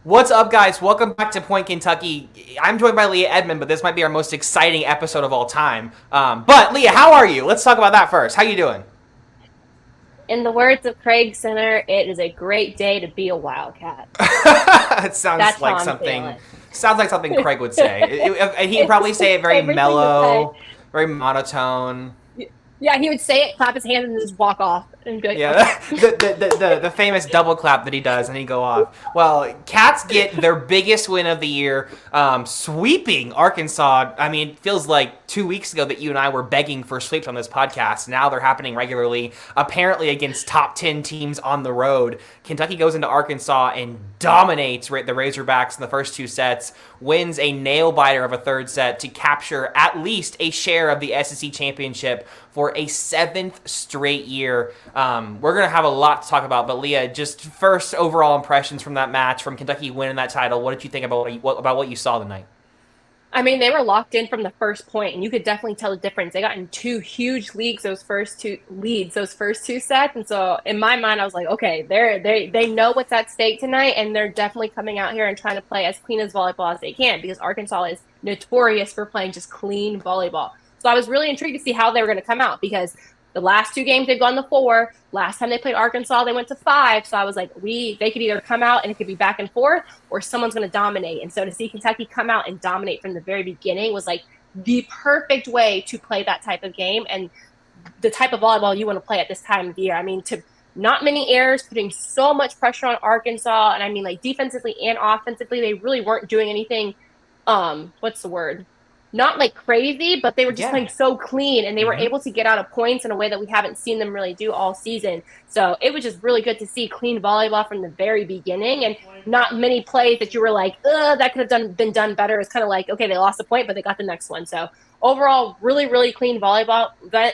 What's up, guys? Welcome back to Point Kentucky. I'm joined by Leah Edmond, but this might be our most exciting episode of all time. But Leah, how are you? Let's talk about that first. How you doing? In the words of Craig Center, it is a great day to be a Wildcat. It That's how I'm feeling. sounds like something Craig would say. He'd probably say it very Everything to say. mellow, very monotone. Yeah, he would say it, clap his hands, and just walk off and be like, okay. Yeah, the famous double clap that he does, and he go off. Well, Cats get their biggest win of the year, sweeping Arkansas. I mean, it feels like 2 weeks ago that you and I were begging for sweeps on this podcast. Now they're happening regularly, apparently against top 10 teams on the road. Kentucky goes into Arkansas and dominates the Razorbacks in the first two sets, wins a nail-biter of a third set to capture at least a share of the SEC championship for a seventh straight year. We're going to have a lot to talk about, but Leah, just first overall impressions from that match, from Kentucky winning that title. What did you think about what you saw tonight? I mean, they were locked in from the first point, and you could definitely tell the difference. They got in two huge leads those first two sets, and so in my mind, I was like, okay, they know what's at stake tonight, and they're definitely coming out here and trying to play as clean as volleyball as they can, because Arkansas is notorious for playing just clean volleyball. So I was really intrigued to see how they were going to come out, because the last two games they've gone to 4. Last time they played Arkansas, they went to 5. So I was like, they could either come out and it could be back and forth, or someone's going to dominate. And so to see Kentucky come out and dominate from the very beginning was like the perfect way to play that type of game and the type of volleyball you want to play at this time of the year. I mean, to not many errors, putting so much pressure on Arkansas. And I mean, like, defensively and offensively, they really weren't doing anything. What's the word? Not like crazy, but they were just playing so clean, and they were able to get out of points in a way that we haven't seen them really do all season. So it was just really good to see clean volleyball from the very beginning, and not many plays that you were like, that could have been done better. It's kind of like, okay, they lost a point, but they got the next one. So overall, really, really clean volleyball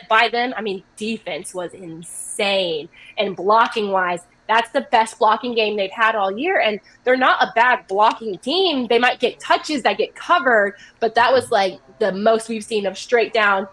by them. I mean, defense was insane, and blocking wise, that's the best blocking game they've had all year. And they're not a bad blocking team. They might get touches that get covered, but that was like the most we've seen of straight down,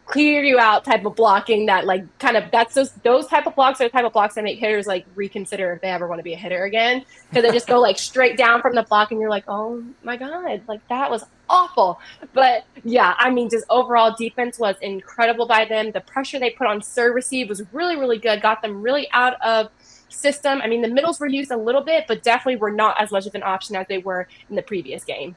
clear you out type of blocking that like kind of that's those type of blocks are the type of blocks that make hitters like reconsider if they ever want to be a hitter again, because they just go like straight down from the block and you're like, oh my God, like that was awful. But yeah, I mean, just overall defense was incredible by them. The pressure they put on serve receive was really, really good, got them really out of system. I mean, the middles were used a little bit, but definitely were not as much of an option as they were in the previous game.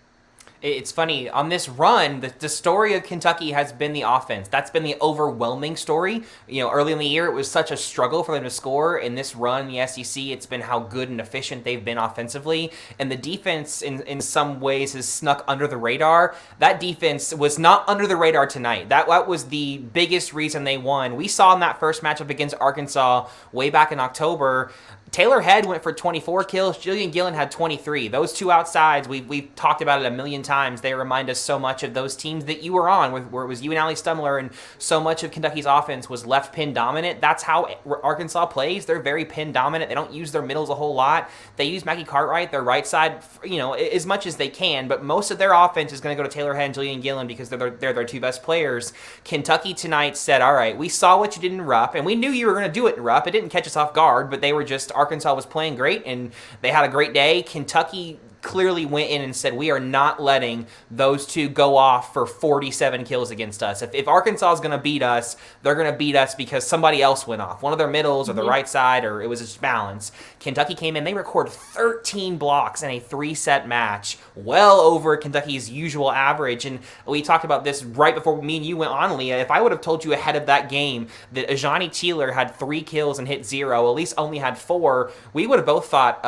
It's funny, on this run, the story of Kentucky has been the offense. That's been the overwhelming story. You know, early in the year, it was such a struggle for them to score. In this run, the SEC, it's been how good and efficient they've been offensively. And the defense, in some ways, has snuck under the radar. That defense was not under the radar tonight. That was the biggest reason they won. We saw in that first matchup against Arkansas way back in October, Taylor Head went for 24 kills. Jillian Gillen had 23. Those two outsides, we've talked about it a million times. They remind us so much of those teams that you were on, where it was you and Ali Stumler, and so much of Kentucky's offense was left pin dominant. That's how Arkansas plays. They're very pin dominant. They don't use their middles a whole lot. They use Maggie Cartwright, their right side, as much as they can, but most of their offense is going to go to Taylor Head and Jillian Gillen because they're their two best players. Kentucky tonight said, all right, we saw what you did in Rupp, and we knew you were going to do it in Rupp. It didn't catch us off guard, but they were just Arkansas was playing great, and they had a great day. Kentucky clearly went in and said, we are not letting those two go off for 47 kills against us. If Arkansas is going to beat us, they're going to beat us because somebody else went off. One of their middles or the right side, or it was just balance. Kentucky came in, they recorded 13 blocks in a 3-set match, well over Kentucky's usual average. And we talked about this right before me and you went on, Leah. If I would have told you ahead of that game that Ajani Cheeler had 3 kills and hit 0, Elise only had 4, we would have both thought,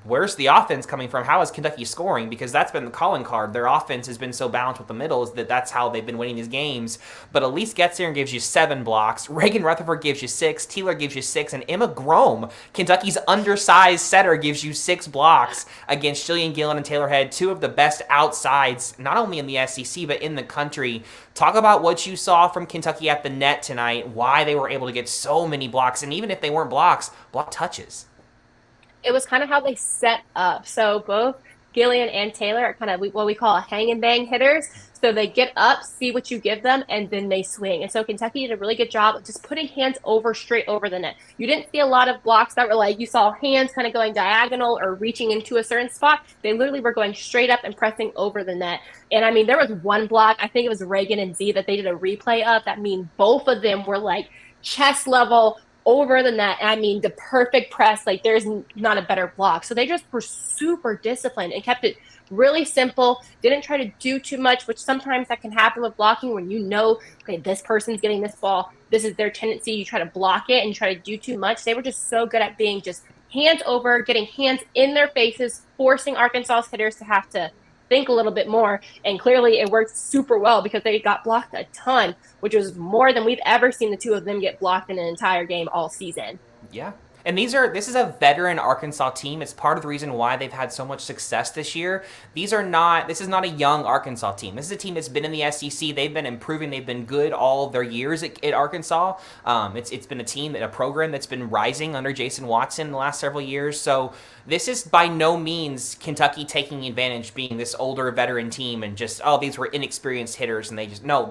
where's the offense coming from? How is Kentucky scoring? Because that's been the calling card. Their offense has been so balanced with the middles that's how they've been winning these games. But Elise gets here and gives you 7 blocks. Reagan Rutherford gives you 6. Teeler gives you 6. And Emma Grome, Kentucky's undersized setter, gives you 6 blocks against Jillian Gillen and Taylor Head, two of the best outsides, not only in the SEC, but in the country. Talk about what you saw from Kentucky at the net tonight, why they were able to get so many blocks, and even if they weren't blocks, block touches. It was kind of how they set up. So both Gillian and Taylor are kind of what we call hang and bang hitters. So they get up, see what you give them, and then they swing. And so Kentucky did a really good job of just putting hands straight over the net. You didn't see a lot of blocks that were like, you saw hands kind of going diagonal or reaching into a certain spot. They literally were going straight up and pressing over the net. And I mean, there was one block, I think it was Reagan and Z, that they did a replay of. That mean both of them were like chest level over the net. I mean, the perfect press, like there's not a better block. So they just were super disciplined and kept it really simple, didn't try to do too much, which sometimes that can happen with blocking when you know, okay, this person's getting this ball. This is their tendency. You try to block it and you try to do too much. They were just so good at being just hands over, getting hands in their faces, forcing Arkansas's hitters to have to think a little bit more. And clearly it worked super well because they got blocked a ton, which was more than we've ever seen the two of them get blocked in an entire game all season. Yeah. And this is a veteran Arkansas team. It's part of the reason why they've had so much success this year. This is not a young Arkansas team. This is a team that's been in the SEC. They've been improving. They've been good all of their years at Arkansas. It's been a program that's been rising under Jason Watson in the last several years. So this is by no means Kentucky taking advantage, being this older veteran team and just, these were inexperienced hitters. And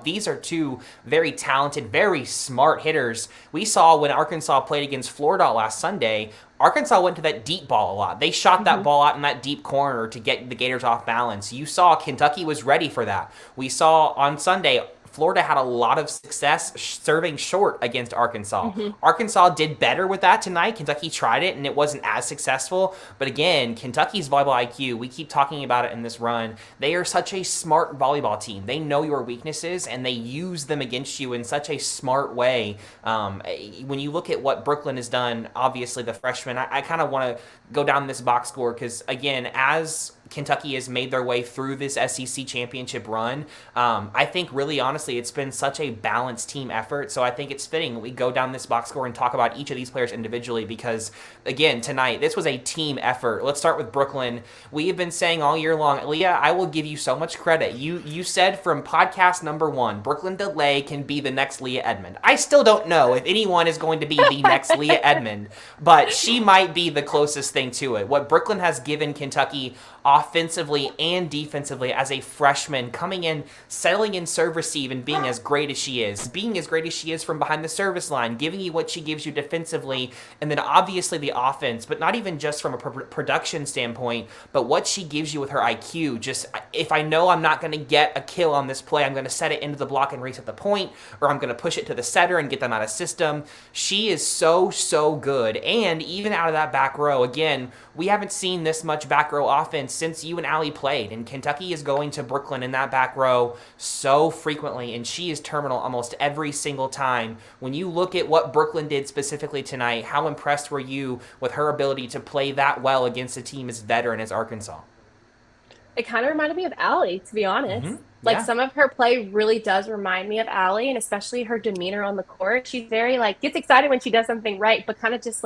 these are two very talented, very smart hitters. We saw when Arkansas played against Florida last Sunday, Arkansas went to that deep ball a lot. They shot that ball out in that deep corner to get the Gators off balance. You saw Kentucky was ready for that. We saw on Sunday, Florida had a lot of success serving short against Arkansas. Arkansas did better with that tonight. Kentucky tried it, and it wasn't as successful. But again, Kentucky's volleyball IQ, we keep talking about it in this run. They are such a smart volleyball team. They know your weaknesses, and they use them against you in such a smart way. When you look at what Brooklyn has done, obviously the freshman, I kind of want to go down this box score because, again, as Kentucky has made their way through this SEC championship run, I think really honestly it's been such a balanced team effort. So I think it's fitting we go down this box score and talk about each of these players individually because, again, tonight this was a team effort. Let's start with Brooklyn. We have been saying all year long, Leah, I will give you so much credit. You said from podcast number 1, Brooklyn DeLay can be the next Leah Edmond. I still don't know if anyone is going to be the next Leah Edmond, but she might be the closest thing to it. What Brooklyn has given Kentucky offensively and defensively as a freshman, coming in, settling in serve receive and being as great as she is from behind the service line, giving you what she gives you defensively, and then obviously the offense, but not even just from a production standpoint, but what she gives you with her IQ. Just, if I know I'm not going to get a kill on this play, I'm going to set it into the block and reset the point, or I'm going to push it to the setter and get them out of system. She is so good. And even out of that back row, again, we haven't seen this much back row offense since you and Allie played, and Kentucky is going to Brooklyn in that back row so frequently, and she is terminal almost every single time. When you look at what Brooklyn did specifically tonight, how impressed were you with her ability to play that well against a team as veteran as Arkansas? It kind of reminded me of Allie, to be honest. Like, some of her play really does remind me of Allie, and especially her demeanor on the court. She's very, gets excited when she does something right, but kind of just,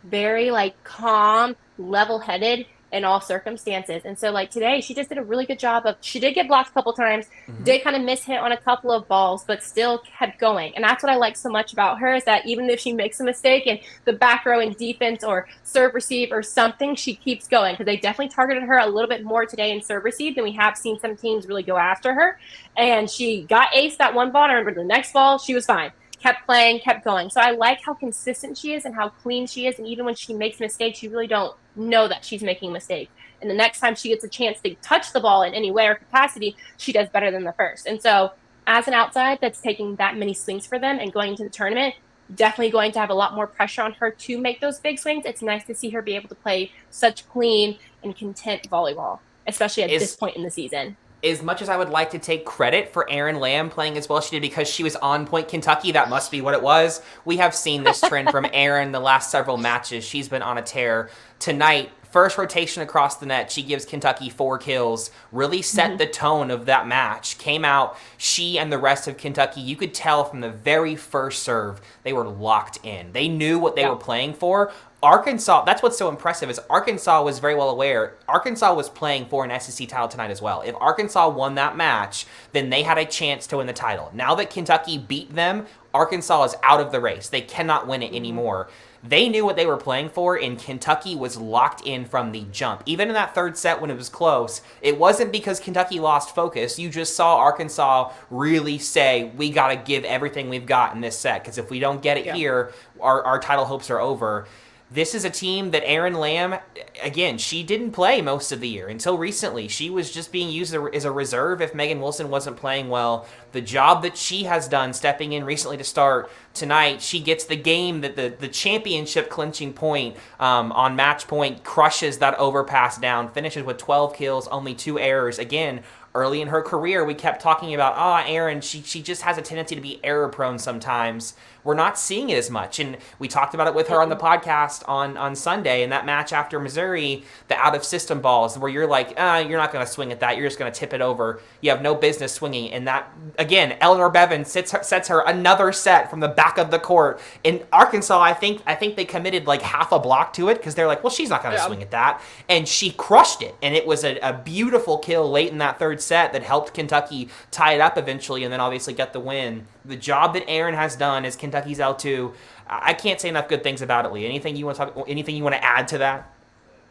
very, calm, level-headed in all circumstances. And so, today, she just did a really good job of, she did get blocked a couple times, did kind of miss hit on a couple of balls, but still kept going. And that's what I like so much about her, is that even if she makes a mistake in the back row in defense or serve receive or something, she keeps going, because they definitely targeted her a little bit more today in serve receive than we have seen some teams really go after her. And she got aced that one ball, and I remember the next ball, she was fine. Kept playing, kept going. So I like how consistent she is and how clean she is. And even when she makes mistakes, you really don't know that she's making a mistake. And the next time she gets a chance to touch the ball in any way or capacity, she does better than the first. And so as an outside that's taking that many swings for them and going into the tournament, definitely going to have a lot more pressure on her to make those big swings. It's nice to see her be able to play such clean and content volleyball, especially at this point in the season. As much as I would like to take credit for Erin Lamb playing as well as she did because she was on point Kentucky, that must be what it was. We have seen this trend from Erin the last several matches. She's been on a tear. Tonight, first rotation across the net, she gives Kentucky 4 kills, really set the tone of that match. Came out, she and the rest of Kentucky, you could tell from the very first serve, they were locked in. They knew what they were playing for. Arkansas, that's what's so impressive, is Arkansas was very well aware. Arkansas was playing for an SEC title tonight as well. If Arkansas won that match, then they had a chance to win the title. Now that Kentucky beat them, Arkansas is out of the race. They cannot win it anymore. They knew what they were playing for, and Kentucky was locked in from the jump. Even in that third set when it was close, it wasn't because Kentucky lost focus. You just saw Arkansas really say, we got to give everything we've got in this set, because if we don't get it here, our title hopes are over. This is a team that Erin Lamb, again, she didn't play most of the year until recently. She was just being used as a reserve if Megan Wilson wasn't playing well. The job that she has done stepping in recently to start tonight, she gets the game that the championship clinching point on match point, crushes that overpass down, finishes with 12 kills, only 2 errors. Again, early in her career, we kept talking about, Erin, she just has a tendency to be error prone sometimes. We're not seeing it as much. And we talked about it with her on the podcast on Sunday in that match after Missouri, the out-of-system balls where you're like, you're not going to swing at that. You're just going to tip it over. You have no business swinging. And that, again, Eleanor Bevan sets her another set from the back of the court. In Arkansas, I think they committed like half a block to it because they're like, well, she's not going to swing at that. And she crushed it. And it was a beautiful kill late in that third set that helped Kentucky tie it up eventually and then obviously get the win. The job that Erin has done as Kentucky's L2, I can't say enough good things about it, Leah. Anything you want to add to that?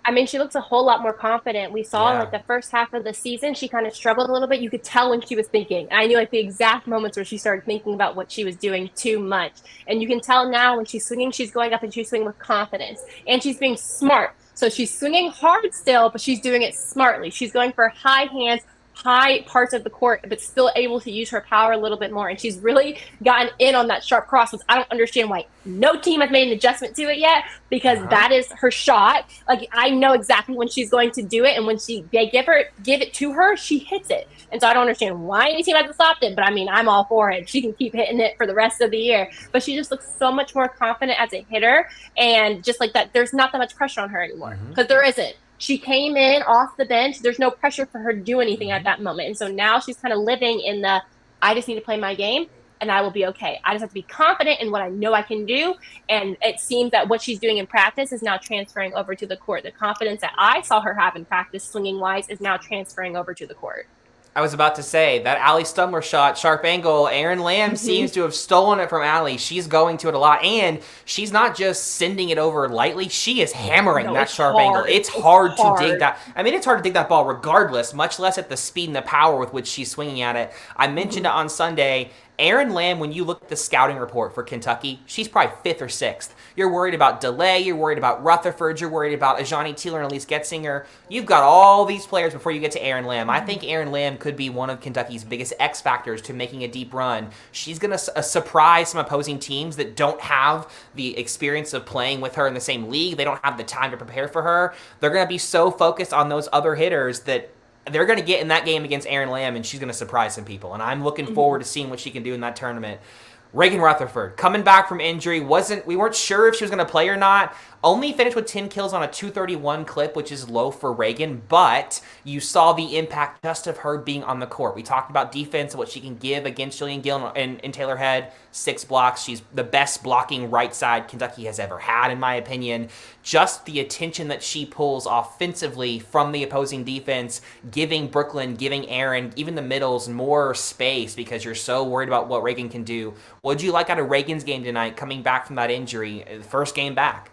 I mean, she looks a whole lot more confident. We saw like the first half of the season, she kind of struggled a little bit. You could tell when she was thinking. I knew like the exact moments where she started thinking about what she was doing too much. And you can tell now when she's swinging, she's going up and she's swinging with confidence. And she's being smart. So she's swinging hard still, but she's doing it smartly. She's going for high hands, high parts of the court, but still able to use her power a little bit more. And she's really gotten in on that sharp cross, which I don't understand why no team has made an adjustment to it yet, because that is her shot. Like, I know exactly when she's going to do it, and when they give it to her, she hits it. And so I don't understand why any team hasn't stopped it, but I mean, I'm all for it. She can keep hitting it for the rest of the year. But she just looks so much more confident as a hitter, and just like that, there's not that much pressure on her anymore, because there isn't. She came in off the bench. There's no pressure for her to do anything at that moment. And so now she's kind of living in the, I just need to play my game and I will be okay. I just have to be confident in what I know I can do. And it seems that what she's doing in practice is now transferring over to the court. The confidence that I saw her have in practice swinging wise is now transferring over to the court. I was about to say, that Allie Stumler shot, sharp angle, Erin Lamb seems to have stolen it from Allie. She's going to it a lot, and she's not just sending it over lightly, she is hammering that sharp angle. It's hard to dig that. I mean, it's hard to dig that ball regardless, much less at the speed and the power with which she's swinging at it. I mentioned it on Sunday. Erin Lamb, when you look at the scouting report for Kentucky, she's probably 5th or 6th. You're worried about DeLay, you're worried about Rutherford, you're worried about Ajani Teeler and Elise Getzinger. You've got all these players before you get to Erin Lamb. I think Erin Lamb could be one of Kentucky's biggest X factors to making a deep run. She's going to surprise some opposing teams that don't have the experience of playing with her in the same league. They don't have the time to prepare for her. They're going to be so focused on those other hitters that they're going to get in that game against Erin Lamb, and she's going to surprise some people. And I'm looking forward to seeing what she can do in that tournament. Reagan Rutherford, coming back from injury, we weren't sure if she was going to play or not. Only finished with 10 kills on a 231 clip, which is low for Reagan, but you saw the impact just of her being on the court. We talked about defense and what she can give against Jillian Gill and Taylor Head. 6 blocks. She's the best blocking right side Kentucky has ever had, in my opinion. Just the attention that she pulls offensively from the opposing defense, giving Brooklyn, giving Erin, even the middles, more space because you're so worried about what Reagan can do. What did you like out of Reagan's game tonight, coming back from that injury, first game back?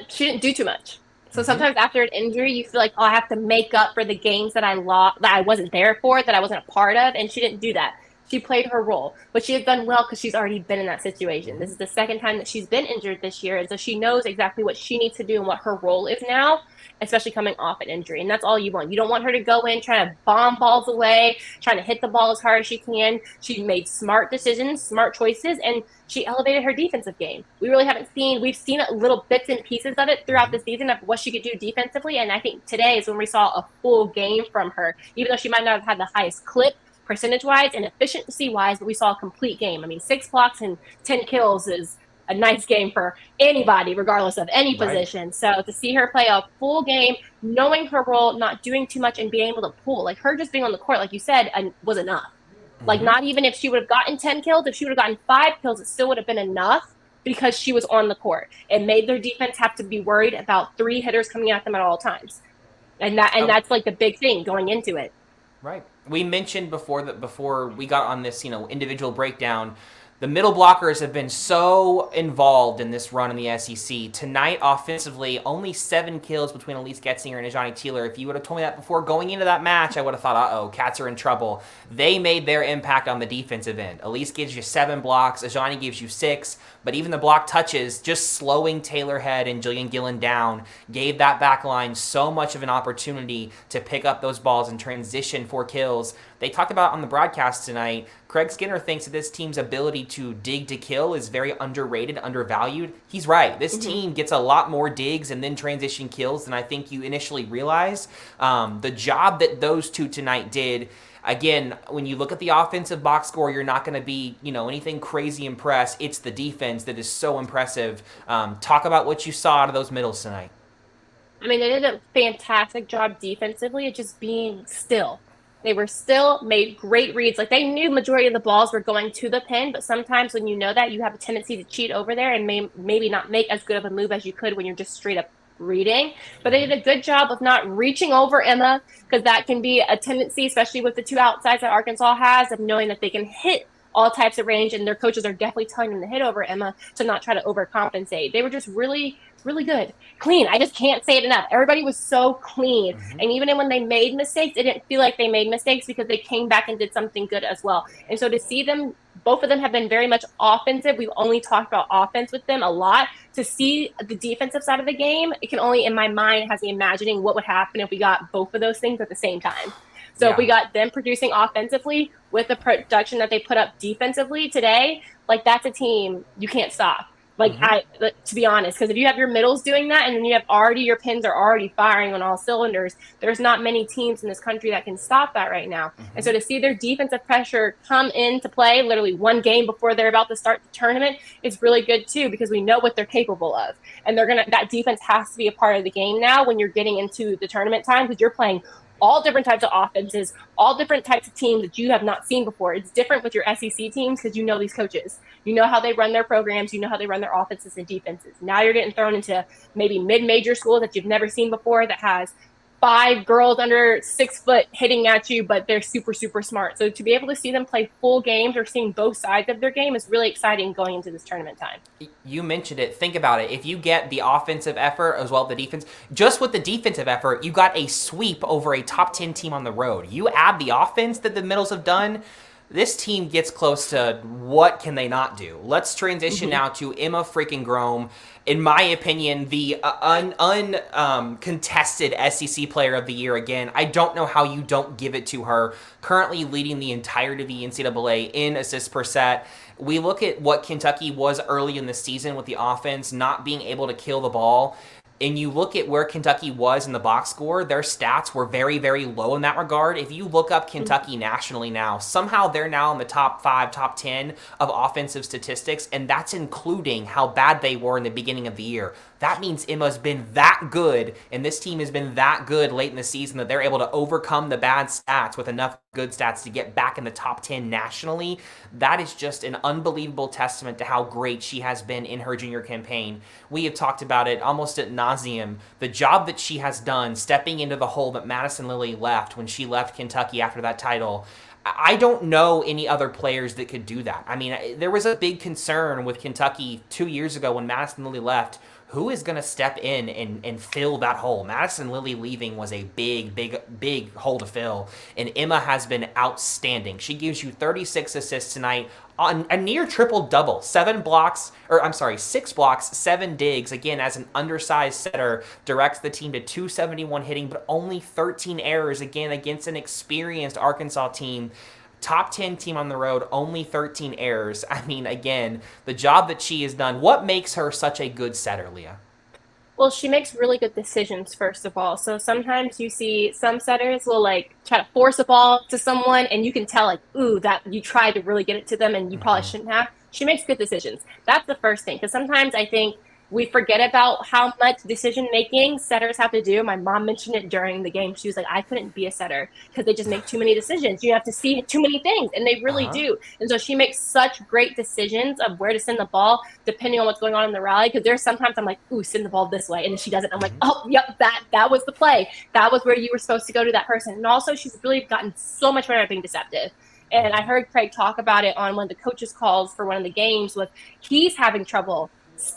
She didn't do too much. So sometimes after an injury, you feel like, I have to make up for the games that I lost, that I wasn't there for, that I wasn't a part of, and she didn't do that. She played her role, but she has done well because she's already been in that situation. This is the second time that she's been injured this year, and so she knows exactly what she needs to do and what her role is now, especially coming off an injury. And that's all you want. You don't want her to go in trying to bomb balls away, trying to hit the ball as hard as she can. She made smart decisions, smart choices, and she elevated her defensive game. We've seen little bits and pieces of it throughout the season of what she could do defensively, and I think today is when we saw a full game from her, even though she might not have had the highest clip percentage-wise and efficiency-wise, but we saw a complete game. I mean, 6 blocks and 10 kills is a nice game for anybody, regardless of any position. So to see her play a full game, knowing her role, not doing too much, and being able to pull, like her just being on the court, like you said, was enough. Like, not even if she would have gotten 10 kills, if she would have gotten 5 kills, it still would have been enough because she was on the court. It made their defense have to be worried about 3 hitters coming at them at all times. And that's like the big thing going into it. Right. We mentioned before we got on this, individual breakdown, The middle blockers have been so involved in this run in the SEC. Tonight, offensively, only 7 kills between Elise Getzinger and Ajani Teeler. If you would have told me that before going into that match, I would have thought, uh-oh, Cats are in trouble. They made their impact on the defensive end. Elise gives you 7 blocks. Ajani gives you 6. But even the block touches, just slowing Taylor Head and Jillian Gillen down, gave that back line so much of an opportunity to pick up those balls and transition for kills. They talked about on the broadcast tonight, Craig Skinner thinks that this team's ability to dig to kill is very underrated, undervalued. He's right. This team gets a lot more digs and then transition kills than I think you initially realize. The job that those two tonight did, again, when you look at the offensive box score, you're not going to be, anything crazy impressed. It's the defense that is so impressive. Talk about what you saw out of those middles tonight. I mean, they did a fantastic job defensively at just being still. They were still, made great reads. Like, they knew majority of the balls were going to the pin, but sometimes when you know that, you have a tendency to cheat over there and maybe not make as good of a move as you could when you're just straight up reading. But they did a good job of not reaching over Emma, because that can be a tendency, especially with the 2 outsides that Arkansas has, of knowing that they can hit all types of range, and their coaches are definitely telling them to hit over Emma to not try to overcompensate. They were just really, really good. Clean. I just can't say it enough. Everybody was so clean. And even when they made mistakes, it didn't feel like they made mistakes because they came back and did something good as well. And so to see them, both of them have been very much offensive. We've only talked about offense with them a lot. To see the defensive side of the game, it can only, in my mind, has me imagining what would happen if we got both of those things at the same time. So if we got them producing offensively with the production that they put up defensively today, like, that's a team you can't stop. Like, to be honest, because if you have your middles doing that and then you have already, your pins are already firing on all cylinders, there's not many teams in this country that can stop that right now. And so to see their defensive pressure come into play literally 1 game before they're about to start the tournament is really good too, because we know what they're capable of. And that defense has to be a part of the game now when you're getting into the tournament time, because you're playing all different types of offenses, all different types of teams that you have not seen before. It's different with your SEC teams because you know these coaches. You know how they run their programs. You know how they run their offenses and defenses. Now you're getting thrown into maybe mid-major school that you've never seen before that has 5 girls under 6 foot hitting at you, but they're super, super smart. So to be able to see them play full games or seeing both sides of their game is really exciting going into this tournament time. You mentioned it. Think about it. If you get the offensive effort as well as the defense, just with the defensive effort, you got a sweep over a top 10 team on the road. You add the offense that the middles have done, this team gets close to what can they not do. Let's transition now to Emma freaking Grome. In my opinion, the uncontested SEC Player of the Year again. I don't know how you don't give it to her. Currently leading the entirety of the NCAA in assists per set. We look at what Kentucky was early in the season with the offense, not being able to kill the ball. And you look at where Kentucky was in the box score, their stats were very, very low in that regard. If you look up Kentucky nationally now, somehow they're now in the top 5, top 10 of offensive statistics, and that's including how bad they were in the beginning of the year. That means Emma's been that good, and this team has been that good late in the season that they're able to overcome the bad stats with enough good stats to get back in the top 10 nationally. That is just an unbelievable testament to how great she has been in her junior campaign. We have talked about it almost at nauseum. The job that she has done stepping into the hole that Madison Lilly left when she left Kentucky after that title. I don't know any other players that could do that. I mean, there was a big concern with Kentucky 2 years ago when Madison Lilly left. Who is going to step in and fill that hole? Madison Lilly leaving was a big, big, big hole to fill, and Emma has been outstanding. She gives you 36 assists tonight on a near triple-double. 6 blocks, 7 digs. Again, as an undersized setter, directs the team to 271 hitting, but only 13 errors, again, against an experienced Arkansas team. Top 10 team on the road, only 13 errors. I mean, again, the job that she has done. What makes her such a good setter, Leah? Well, she makes really good decisions, first of all. So sometimes you see some setters will try to force a ball to someone, and you can tell ooh, that you tried to really get it to them and you probably shouldn't have. She makes good decisions. That's the first thing, because sometimes I think we forget about how much decision-making setters have to do. My mom mentioned it during the game. She was like, I couldn't be a setter because they just make too many decisions. You have to see too many things, and they really do. And so she makes such great decisions of where to send the ball depending on what's going on in the rally, because there's sometimes I'm like, ooh, send the ball this way, and then she does it. I'm like, oh, yep, that was the play. That was where you were supposed to go to that person. And also she's really gotten so much better at being deceptive. And I heard Craig talk about it on one of the coaches' calls for one of the games. With he's having trouble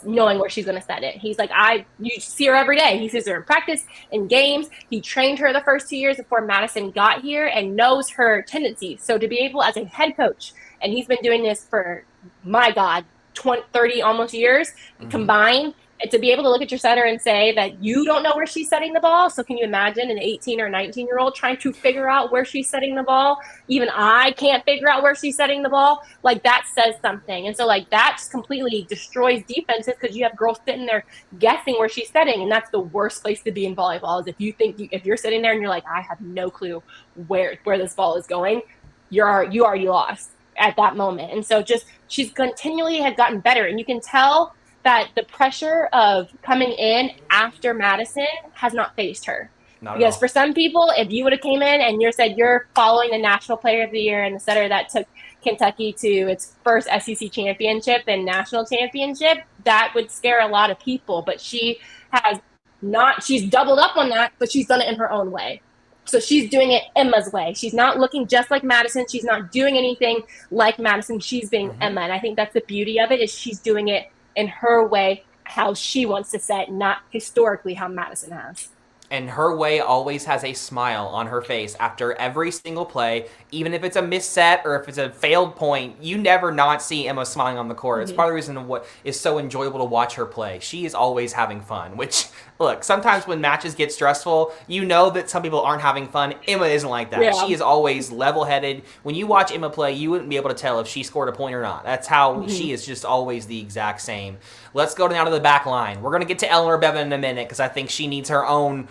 knowing where she's going to set it. He's like, you see her every day. He sees her in practice, in games. He trained her the first 2 years before Madison got here and knows her tendencies. So to be able, as a head coach, and he's been doing this for, my God, 20, 30 almost years combined, and to be able to look at your setter and say that you don't know where she's setting the ball. So can you imagine an 18 or 19-year-old trying to figure out where she's setting the ball? Even I can't figure out where she's setting the ball. Like, that says something. And so, like, that just completely destroys defenses because you have girls sitting there guessing where she's setting. And that's the worst place to be in volleyball, is if you think if you're sitting there and you're like, I have no clue where this ball is going, you already lost at that moment. And so just she's continually has gotten better. And you can tell that the pressure of coming in after Madison has not fazed her. Because for some people, if you would have came in and you said you're following the National Player of the Year and the setter that took Kentucky to its first SEC championship and national championship, that would scare a lot of people. But she has not, she's doubled up on that, but she's done it in her own way. So she's doing it Emma's way. She's not looking just like Madison. She's not doing anything like Madison. She's being Emma. And I think that's the beauty of it, is she's doing it in her way, how she wants to set, not historically how Madison has. And her way always has a smile on her face after every single play, even if it's a missed set or if it's a failed point. You never not see Emma smiling on the court. It's part of the reason what is so enjoyable to watch her play. She is always having fun, which, look, sometimes when matches get stressful, you know that some people aren't having fun. Emma isn't like that. Yeah. She is always level-headed. When you watch Emma play, you wouldn't be able to tell if she scored a point or not. That's how she is, just always the exact same. Let's go down to the back line. We're going to get to Eleanor Bevan in a minute because I think she needs her own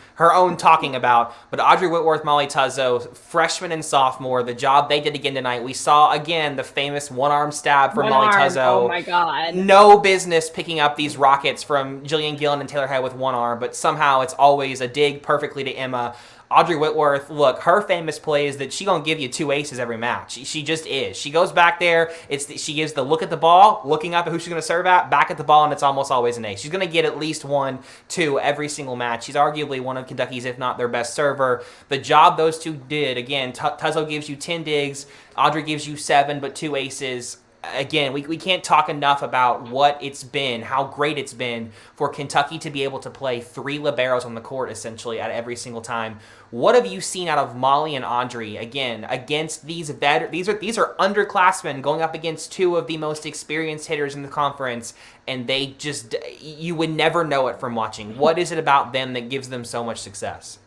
talking about. But Audrey Whitworth, Molly Tuzzo, freshman and sophomore, the job they did again tonight. We saw, again, the famous one-arm stab from Molly Tuzzo. Oh, my God. No business picking up these rockets from Jillian Gillen and Taylor Head with one arm, but somehow it's always a dig perfectly to Emma. Audrey Whitworth, look, her famous play is that she gonna give you 2 aces every match. She just is. She goes back there. She gives the look at the ball, looking up at who she's gonna serve at, back at the ball, and it's almost always an ace. She's gonna get at least 1, 2 every single match. She's arguably one of Kentucky's, if not their best server. The job those two did, again, Tuzzo gives you 10 digs, Audrey gives you 7, but 2 aces. Again, we can't talk enough about what it's been, how great it's been for Kentucky to be able to play 3 liberos on the court, essentially, at every single time. What have you seen out of Molly and Audrey, again, against these are underclassmen going up against 2 of the most experienced hitters in the conference, and they just, you would never know it from watching. What is it about them that gives them so much success?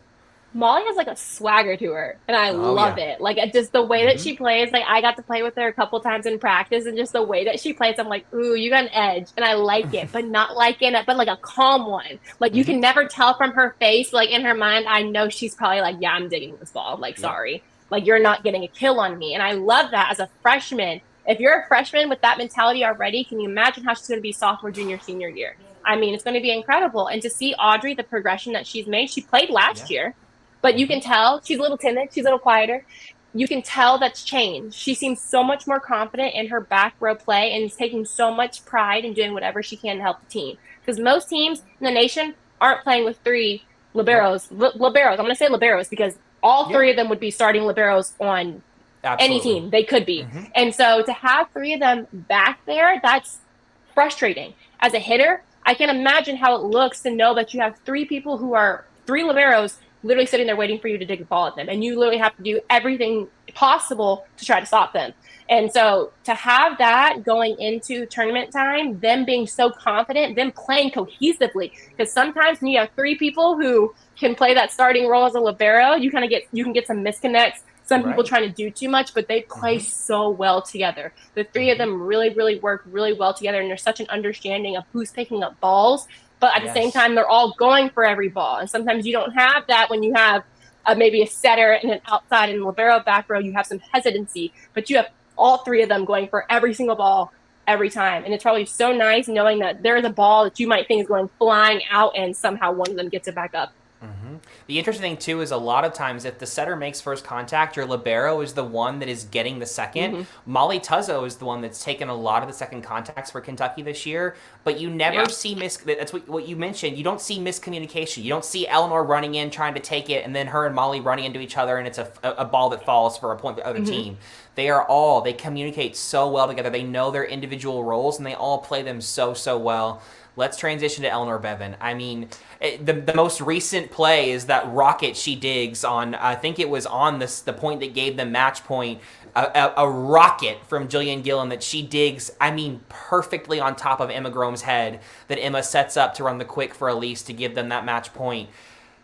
Molly has like a swagger to her, and I love it. Like, just the way that she plays. Like, I got to play with her a couple times in practice, and just the way that she plays, I'm like, ooh, you got an edge, and I like it, but not like but like a calm one. Like, you can never tell from her face. Like, in her mind, I know she's probably like, yeah, I'm digging this ball. Like, sorry, like, you're not getting a kill on me, and I love that as a freshman. If you're a freshman with that mentality already, can you imagine how she's going to be sophomore, junior, senior year? I mean, it's going to be incredible. And to see Audrey, the progression that she's made, she played last year. But you can tell she's a little timid. She's a little quieter. You can tell that's changed. She seems so much more confident in her back row play and is taking so much pride in doing whatever she can to help the team. Because most teams in the nation aren't playing with 3 liberos. Liberos. I'm going to say liberos because all 3 of them would be starting liberos on any team. They could be. And so to have 3 of them back there, that's frustrating. As a hitter, I can imagine how it looks to know that you have 3 people who are 3 liberos literally sitting there waiting for you to dig the ball at them. And you literally have to do everything possible to try to stop them. And so to have that going into tournament time, them being so confident, them playing cohesively, because sometimes when you have 3 people who can play that starting role as a libero, you can get some misconnects. Some people trying to do too much, but they play so well together. The 3 of them really, really work really well together, and there's such an understanding of who's picking up balls. But at the same time, they're all going for every ball. And sometimes you don't have that when you have maybe a setter and an outside and libero back row. You have some hesitancy, but you have all 3 of them going for every single ball every time. And it's probably so nice knowing that there's a ball that you might think is going flying out and somehow one of them gets it back up The interesting thing, too, is a lot of times if the setter makes first contact, your libero is the one that is getting the second. Molly Tuzzo is the one that's taken a lot of the second contacts for Kentucky this year, but you never see that's what you mentioned. You don't see miscommunication. You don't see Eleanor running in, trying to take it, and then her and Molly running into each other, and it's a ball that falls for a point for the other team. They communicate so well together. They know their individual roles, and they all play them so well. Let's transition to Eleanor Bevan. I mean, the most recent play is that rocket she digs on, I think it was on the point that gave them match point, a rocket from Jillian Gillen that she digs, I mean, perfectly on top of Emma Grome's head, that Emma sets up to run the quick for Elise to give them that match point.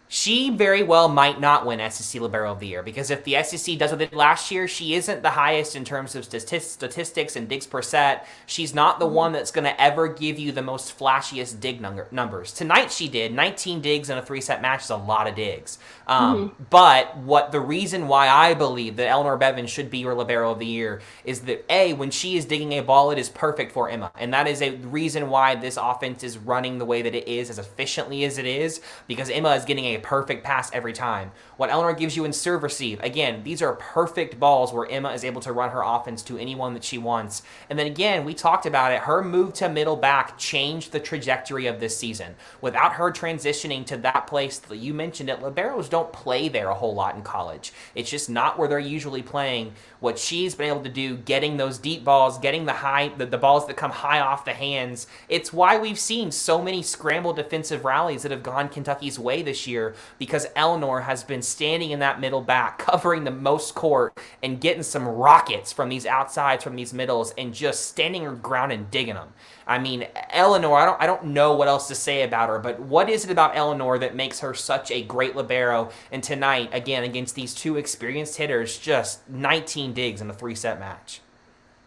She very well might not win SEC Libero of the Year, because if the SEC does what it did last year, she isn't the highest in terms of statistics and digs per set. She's not the one that's going to ever give you the most flashiest dig numbers. Tonight she did. 19 digs in a 3-set match is a lot of digs. But the reason why I believe that Eleanor Bevan should be your Libero of the Year is that, A, when she is digging a ball, it is perfect for Emma. And that is a reason why this offense is running the way that it is, as efficiently as it is, because Emma is getting a perfect pass every time. What Eleanor gives you in serve receive, again, these are perfect balls where Emma is able to run her offense to anyone that she wants. And then again, we talked about it, her move to middle back changed the trajectory of this season. Without her transitioning to that place that you mentioned it, liberos don't play there a whole lot in college. It's just not where they're usually playing. What she's been able to do, getting those deep balls, getting the balls that come high off the hands, it's why we've seen so many scramble defensive rallies that have gone Kentucky's way this year, because Eleanor has been standing in that middle back, covering the most court, and getting some rockets from these outsides, from these middles, and just standing her ground and digging them. I mean, Eleanor, I don't know what else to say about her, but what is it about Eleanor that makes her such a great libero? And tonight, again, against these two experienced hitters, just 19 digs in a 3-set match.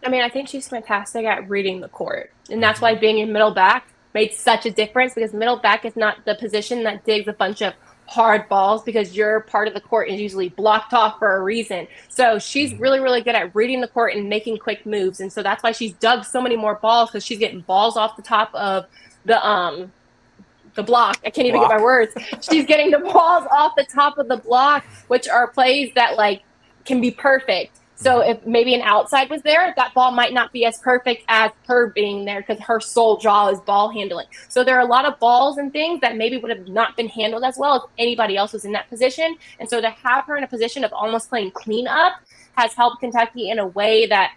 I mean, I think she's fantastic at reading the court. And that's why being in middle back made such a difference, because middle back is not the position that digs a bunch of hard balls, because your part of the court is usually blocked off for a reason. So she's really good at reading the court and making quick moves. And so that's why she's dug so many more balls, because she's getting balls off the top of the block. I can't even get my words. She's getting the balls off the top of the block, which are plays that like can be perfect. So if maybe an outside was there, that ball might not be as perfect as her being there, because her sole draw is ball handling. So there are a lot of balls and things that maybe would have not been handled as well if anybody else was in that position. And so to have her in a position of almost playing cleanup has helped Kentucky in a way that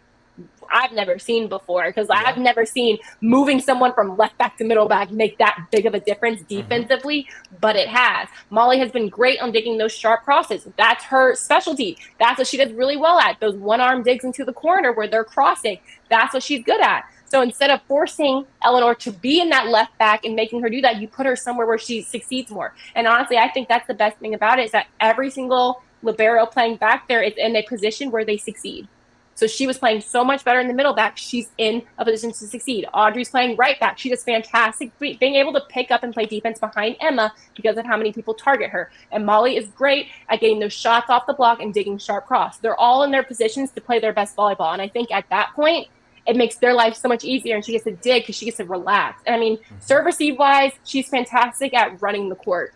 I've never seen before, because I've never seen moving someone from left back to middle back make that big of a difference defensively, but it has. Molly has been great on digging those sharp crosses. That's her specialty. That's what she does really well at. Those one-arm digs into the corner where they're crossing. That's what she's good at. So instead of forcing Eleanor to be in that left back and making her do that, you put her somewhere where she succeeds more. And honestly, I think that's the best thing about it, is that every single libero playing back there is in a position where they succeed. So she was playing so much better in the middle back. She's in a position to succeed. Audrey's playing right back. She does fantastic, being able to pick up and play defense behind Emma because of how many people target her. And Molly is great at getting those shots off the block and digging sharp cross. They're all in their positions to play their best volleyball. And I think at that point, it makes their life so much easier, and she gets to dig because she gets to relax. And I mean, serve receive wise, she's fantastic at running the court,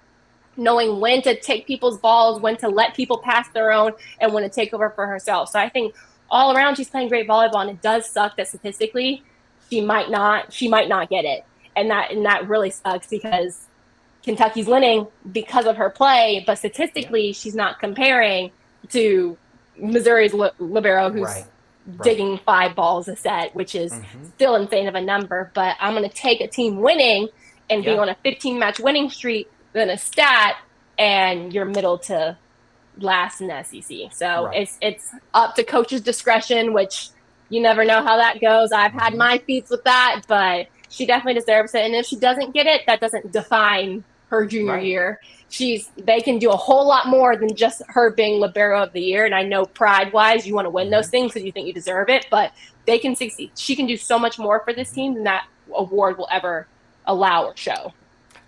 knowing when to take people's balls, when to let people pass their own, and when to take over for herself. So I think all around, she's playing great volleyball, and it does suck that statistically she might not get it, and that really sucks, because Kentucky's winning because of her play, but statistically she's not comparing to Missouri's libero, who's digging 5 balls a set, which is still insane of a number. But I'm going to take a team winning and being on a 15-match winning streak than a stat, and you're middle to last in the SEC. So it's up to coach's discretion, which you never know how that goes. I've had my feats with that, but she definitely deserves it. And if she doesn't get it, that doesn't define her junior year. They can do a whole lot more than just her being libero of the year. And I know pride wise, you want to win those things because you think you deserve it, but they can succeed. She can do so much more for this team than that award will ever allow or show.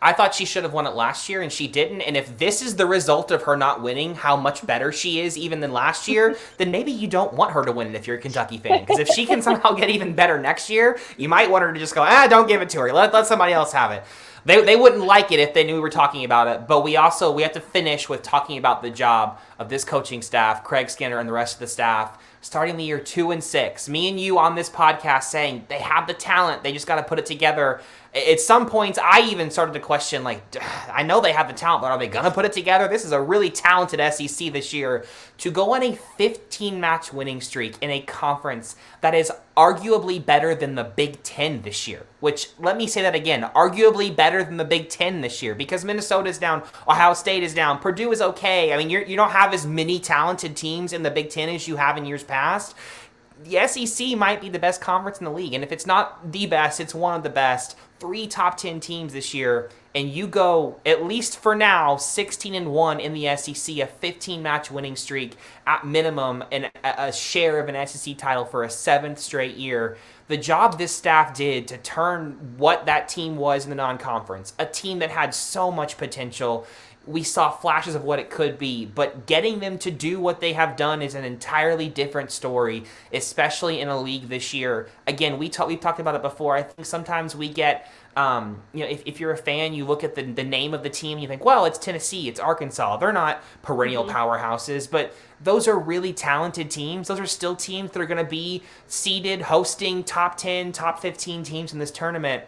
I thought she should have won it last year, and she didn't. And if this is the result of her not winning, how much better she is even than last year, then maybe you don't want her to win it if you're a Kentucky fan. Because if she can somehow get even better next year, you might want her to just go, don't give it to her. Let somebody else have it. They wouldn't like it if they knew we were talking about it. But we have to finish with talking about the job of this coaching staff, Craig Skinner and the rest of the staff, starting the year 2-6. Me and you on this podcast saying they have the talent, they just got to put it together. At some points, I even started to question, like, I know they have the talent, but are they going to put it together? This is a really talented SEC this year. To go on a 15-match winning streak in a conference that is arguably better than the Big Ten this year, which, let me say that again, arguably better than the Big Ten this year, because Minnesota's down, Ohio State is down, Purdue is okay. I mean, you don't have as many talented teams in the Big Ten as you have in years past. The SEC might be the best conference in the league, and if it's not the best, it's one of the best. 3 top 10 teams this year, and you go, at least for now, 16-1 in the SEC, a 15-match winning streak at minimum, and a share of an SEC title for a 7th straight year. The job this staff did to turn what that team was in the non-conference, a team that had so much potential. We saw flashes of what it could be, but getting them to do what they have done is an entirely different story, especially in a league this year. Again, we've talked about it before. I think sometimes we get, if you're a fan, you look at the name of the team, and you think, well, it's Tennessee, it's Arkansas. They're not perennial powerhouses, but those are really talented teams. Those are still teams that are going to be seeded, hosting top 10, top 15 teams in this tournament.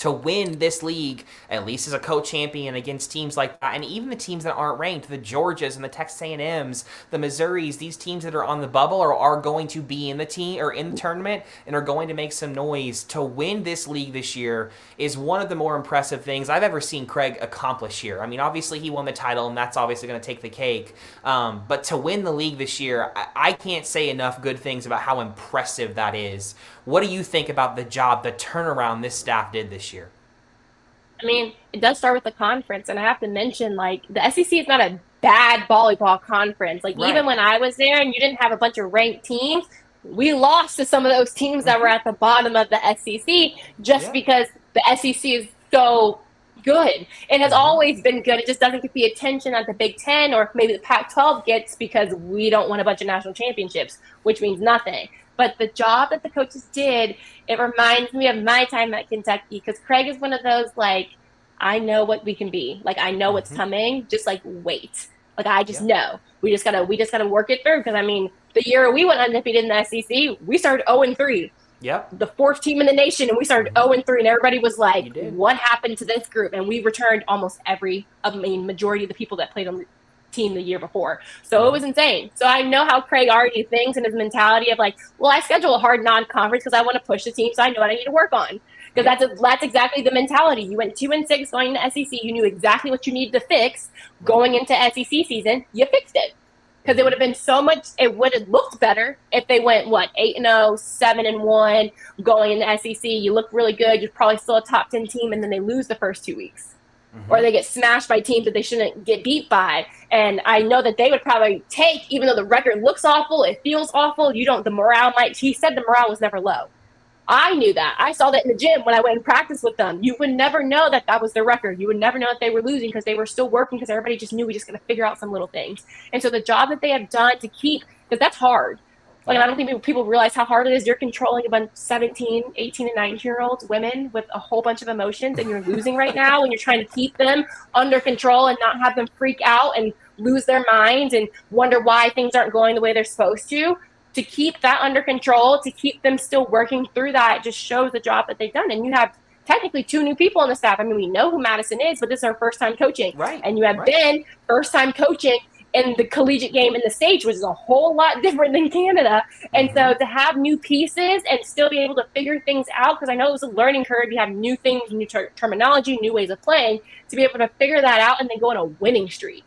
To win this league, at least as a co-champion against teams like that, and even the teams that aren't ranked, the Georgias and the Texas A&Ms, the Missouris, these teams that are on the bubble or are going to be in the team or in the tournament and are going to make some noise. To win this league this year is one of the more impressive things I've ever seen Craig accomplish here. I mean, obviously he won the title, and that's obviously going to take the cake. But to win the league this year, I can't say enough good things about how impressive that is. What do you think about the job, the turnaround this staff did this year? I mean, it does start with the conference, and I have to mention, like, the SEC is not a bad volleyball conference. Like, Right. even when I was there and you didn't have a bunch of ranked teams, we lost to some of those teams that were at the bottom of the SEC just because the SEC is so good. It has always been good. It just doesn't get the attention that the Big Ten or maybe the Pac-12 gets because we don't win a bunch of national championships, which means nothing. But the job that the coaches did, it reminds me of my time at Kentucky, because Craig is one of those, like, I know what we can be. Like, I know what's coming. Just, like, wait. Like, I just know. We just gotta work it through. Because, I mean, the year we went undefeated in the SEC, we started 0-3. Yep. The 4th team in the nation, and we started 0-3, and everybody was like, what happened to this group? And we returned almost majority of the people that played on the team the year before. So it was insane. So I know how Craig already thinks, and his mentality of, like, well, I schedule a hard non-conference because I want to push the team, so I know what I need to work on. Because that's exactly the mentality. You went 2-6 going into SEC. You knew exactly what you needed to fix going into SEC season. You fixed it. Because it would have been it would have looked better if they went, 8-0, 7-1, going into SEC. You look really good. You're probably still a top 10 team, and then they lose the first 2 weeks. Or they get smashed by teams that they shouldn't get beat by. And I know that they would probably take, even though the record looks awful, it feels awful, the morale he said the morale was never low. I knew that. I saw that in the gym when I went and practiced with them. You would never know that was their record. You would never know that they were losing because they were still working, because everybody just knew we just got to figure out some little things. And so the job that they have done to keep, because that's hard. Like, I don't think people realize how hard it is. You're controlling a bunch of 17, 18, and 19-year-olds, women with a whole bunch of emotions, and you're losing right now, and you're trying to keep them under control and not have them freak out and lose their minds and wonder why things aren't going the way they're supposed to. To keep that under control, to keep them still working through that, just shows the job that they've done. And you have technically 2 new people on the staff. I mean, we know who Madison is, but this is her first time coaching. Right. And you have Ben, first time coaching in the collegiate game in the States, which is a whole lot different than Canada. And so to have new pieces and still be able to figure things out, because I know it was a learning curve, you have new things, new terminology, new ways of playing, to be able to figure that out and then go on a winning streak.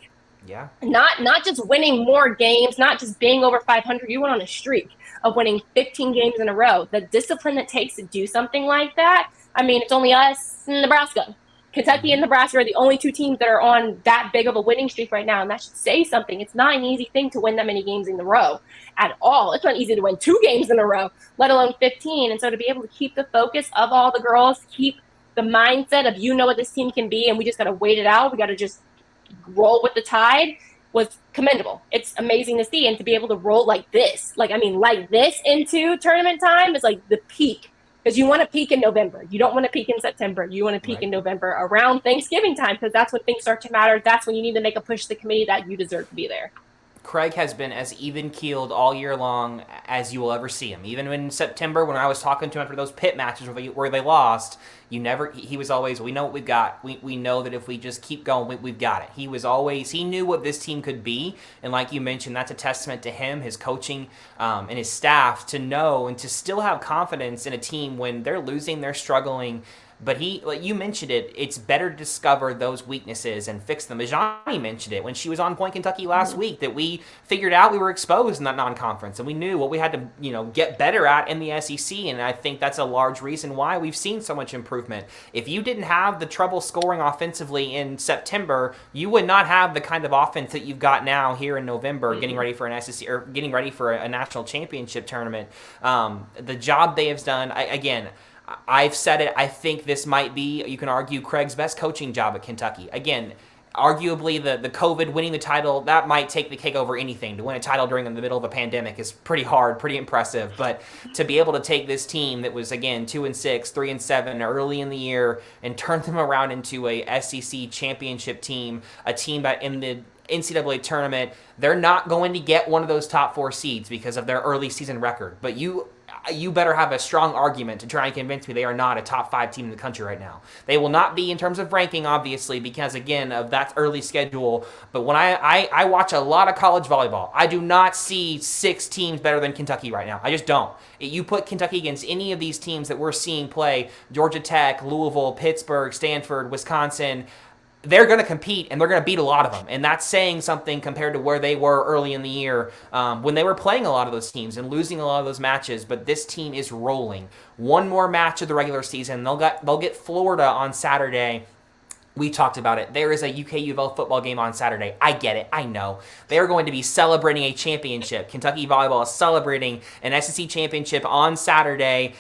Yeah. Not just winning more games, not just being over 500. You went on a streak of winning 15 games in a row. The discipline it takes to do something like that, I mean, it's only us and Nebraska. Kentucky and Nebraska are the only 2 teams that are on that big of a winning streak right now, and that should say something. It's not an easy thing to win that many games in a row at all. It's not easy to win 2 games in a row, let alone 15. And so to be able to keep the focus of all the girls, keep the mindset of, what this team can be, and we just got to wait it out. We got to just roll with the tide, was commendable. It's amazing to see, and to be able to roll like this, like this into tournament time is like the peak. because you want to peak in November. You don't want to peak in September. You want to peak in November around Thanksgiving time, because that's when things start to matter. That's when you need to make a push to the committee that you deserve to be there. Craig has been as even-keeled all year long as you will ever see him. Even in September, when I was talking to him after those pit matches where they lost, he was always, we know what we've got. We know that if we just keep going, we've got it. He knew what this team could be. And like you mentioned, that's a testament to him, his coaching, and his staff to know and to still have confidence in a team when they're losing, they're struggling. But like you mentioned it's better to discover those weaknesses and fix them. Ajani mentioned it when she was on Point Kentucky last week, that we figured out we were exposed in that non-conference, and we knew what we had to, get better at in the SEC, and I think that's a large reason why we've seen so much improvement. If you didn't have the trouble scoring offensively in September, you would not have the kind of offense that you've got now here in November, getting ready for an SEC or getting ready for a national championship tournament. The job they have done, I've said it, I think this might be, you can argue, Craig's best coaching job at Kentucky. Again, arguably the COVID winning the title, that might take the cake over anything. To win a title during the middle of a pandemic is pretty hard, pretty impressive. But to be able to take this team that was, again, 2-6, 3-7 early in the year and turn them around into a SEC championship team, a team that in the NCAA tournament, they're not going to get one of those top 4 seeds because of their early season record. But you better have a strong argument to try and convince me they are not a top 5 team in the country right now. They will not be in terms of ranking, obviously, because, again, of that early schedule. But when I watch a lot of college volleyball, I do not see 6 teams better than Kentucky right now. I just don't. You put Kentucky against any of these teams that we're seeing play, Georgia Tech, Louisville, Pittsburgh, Stanford, Wisconsin, they're going to compete, and they're going to beat a lot of them. And that's saying something compared to where they were early in the year when they were playing a lot of those teams and losing a lot of those matches. But this team is rolling. One more match of the regular season. They'll get Florida on Saturday. We talked about it. There is a UK-U of L football game on Saturday. I get it. I know. They are going to be celebrating a championship. Kentucky Volleyball is celebrating an SEC championship on Saturday.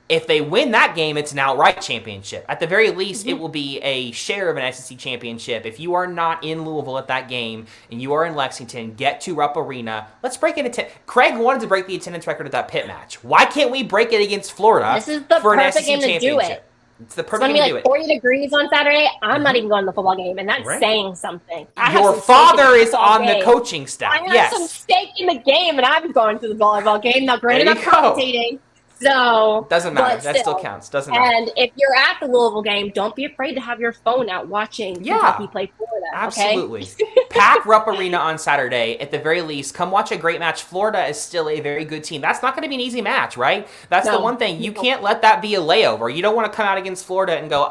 If they win that game, it's an outright championship. At the very least, it will be a share of an SEC championship. If you are not in Louisville at that game and you are in Lexington, get to Rupp Arena. Let's break it. Craig wanted to break the attendance record at that pit match. Why can't we break it against Florida this is the for an perfect SEC game championship? To do it. It's the perfect game to do it. 40 degrees on Saturday. I'm not even going to the football game, and that's saying something. Your father is on the coaching staff. I have some stake in the game, and I'm going to the volleyball game. Now, granted, I'm commentating. So doesn't matter. That still counts. Doesn't matter. And if you're at the Louisville game, don't be afraid to have your phone out watching Kentucky play Florida. Absolutely. Okay? Pack Rupp Arena on Saturday. At the very least, come watch a great match. Florida is still a very good team. That's not going to be an easy match, right? That's the one thing. You can't let that be a layover. You don't want to come out against Florida and go,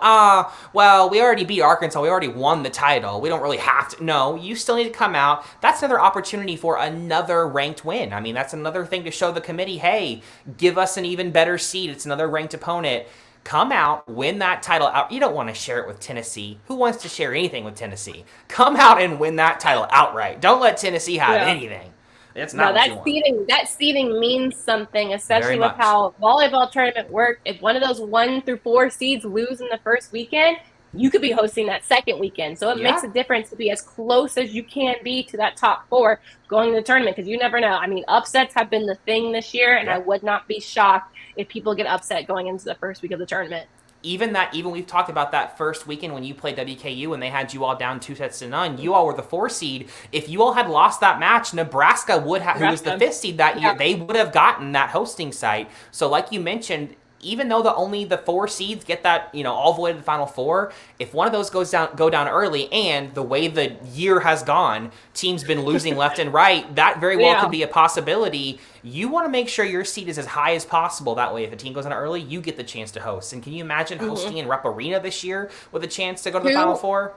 well, we already beat Arkansas. We already won the title. We don't really have to. No, you still need to come out. That's another opportunity for another ranked win. I mean, that's another thing to show the committee, hey, give us an even better seed. It's another ranked opponent. Come out, win that title out. You don't want to share it with Tennessee. Who wants to share anything with Tennessee? Come out and win that title outright. Don't let Tennessee have anything. It's not that seeding means something, especially with how volleyball tournament work. If one of those 1 through 4 seeds lose in the first weekend, you could be hosting that second weekend. So it makes a difference to be as close as you can be to that top 4 going to the tournament, because you never know. I mean, upsets have been the thing this year, and I would not be shocked if people get upset going into the first week of the tournament. Even we've talked about that first weekend when you played WKU and they had you all down 2-0. You all were the 4 seed. If you all had lost that match, Nebraska would have, who was the 5th seed that year, they would have gotten that hosting site. So like you mentioned, even though only the 4 seeds get that, all the way to the Final Four, if one of those go down early, and the way the year has gone, teams been losing left and right, that very well could be a possibility. You want to make sure your seed is as high as possible. That way, if a team goes down early, you get the chance to host. And can you imagine hosting in Rupp Arena this year with a chance to go to the Final Four?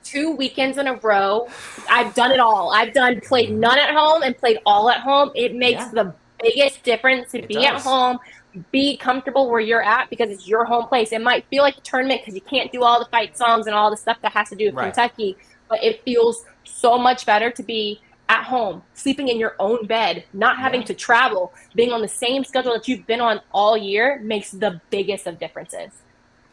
2 weekends in a row. I've done it all. Played none at home and played all at home. It makes the biggest difference to be at home. Be comfortable where you're at, because it's your home place. It might feel like a tournament because you can't do all the fight songs and all the stuff that has to do with Kentucky, but it feels so much better to be at home, sleeping in your own bed, not having to travel, being on the same schedule that you've been on all year makes the biggest of differences.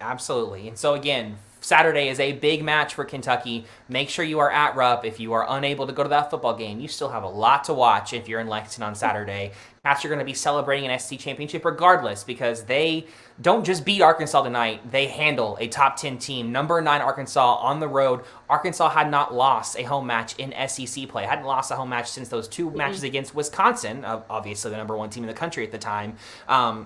Absolutely. And so again, Saturday is a big match for Kentucky. Make sure you are at Rupp. If you are unable to go to that football game, you still have a lot to watch if you're in Lexington on Saturday. Cats are going to be celebrating an SEC championship regardless because they don't just beat Arkansas tonight. They handle a top 10 team, number 9 Arkansas on the road. Arkansas had not lost a home match in SEC play. Hadn't lost a home match since those 2 matches against Wisconsin, obviously the number 1 team in the country at the time.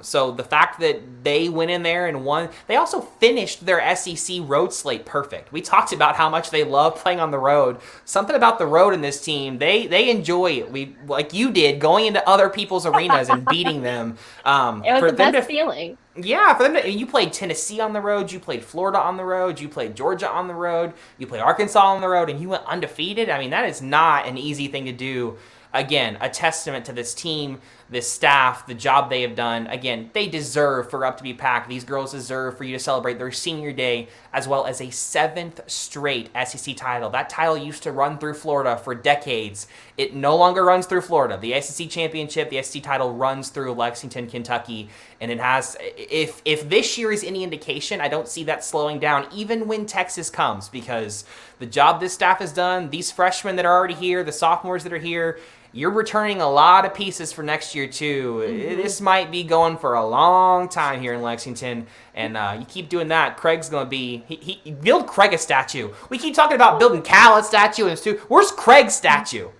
So the fact that they went in there and won, they also finished their SEC road slate perfect. We talked about how much they love playing on the road. Something about the road in this team, they enjoy it. We, like you did, going into other people's arenas and beating them. It was the best feeling. Yeah, for them to, you played Tennessee on the road, you played Florida on the road, you played Georgia on the road, you played Arkansas on the road, and you went undefeated. I mean, that is not an easy thing to do. Again, a testament to this team, this staff, the job they have done. Again, they deserve for Up to be packed. These girls deserve for you to celebrate their senior day as well as a 7th straight SEC title. That title used to run through Florida for decades. It no longer runs through Florida. The SEC championship, the SEC title runs through Lexington, Kentucky, and it has, if this year is any indication, I don't see that slowing down even when Texas comes, because the job this staff has done, these freshmen that are already here, the sophomores that are here, you're returning a lot of pieces for next year, too. This might be going for a long time here in Lexington, and you keep doing that, Craig's going to be... He build Craig a statue. We keep talking about building Cal a statue, and where's Craig's statue?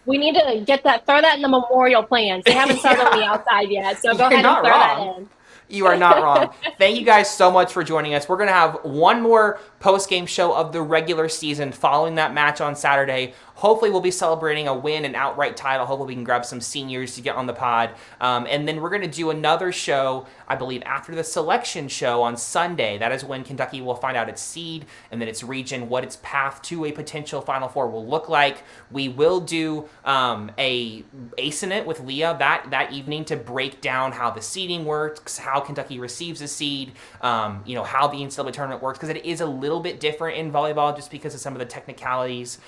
We need to throw that in the memorial plans. They haven't started on the outside yet, so go ahead and throw that in. You are not wrong. Thank you guys so much for joining us. We're going to have one more post-game show of the regular season following that match on Saturday. Hopefully we'll be celebrating a win, an outright title. Hopefully we can grab some seniors to get on the pod. And then we're going to do another show, I believe, after the selection show on Sunday. That is when Kentucky will find out its seed and then its region, what its path to a potential Final Four will look like. We will do a Acing It with Leah that evening to break down how the seeding works, how Kentucky receives a seed, how the NCAA tournament works, because it is a little bit different in volleyball just because of some of the technicalities.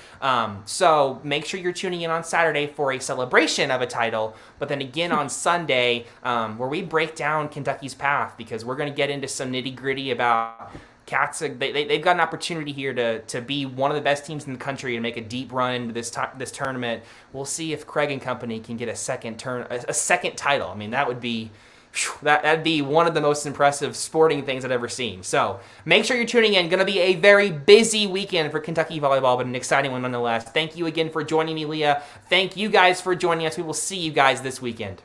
So make sure you're tuning in on Saturday for a celebration of a title, but then again on Sunday where we break down Kentucky's path, because we're going to get into some nitty-gritty about Cats. They've got an opportunity here to be one of the best teams in the country and make a deep run into this tournament. We'll see if Craig and company can get a second title. I mean, that would be... That'd be one of the most impressive sporting things I've ever seen. So make sure you're tuning in. Going to be a very busy weekend for Kentucky volleyball, but an exciting one nonetheless. Thank you again for joining me, Leah. Thank you guys for joining us. We will see you guys this weekend.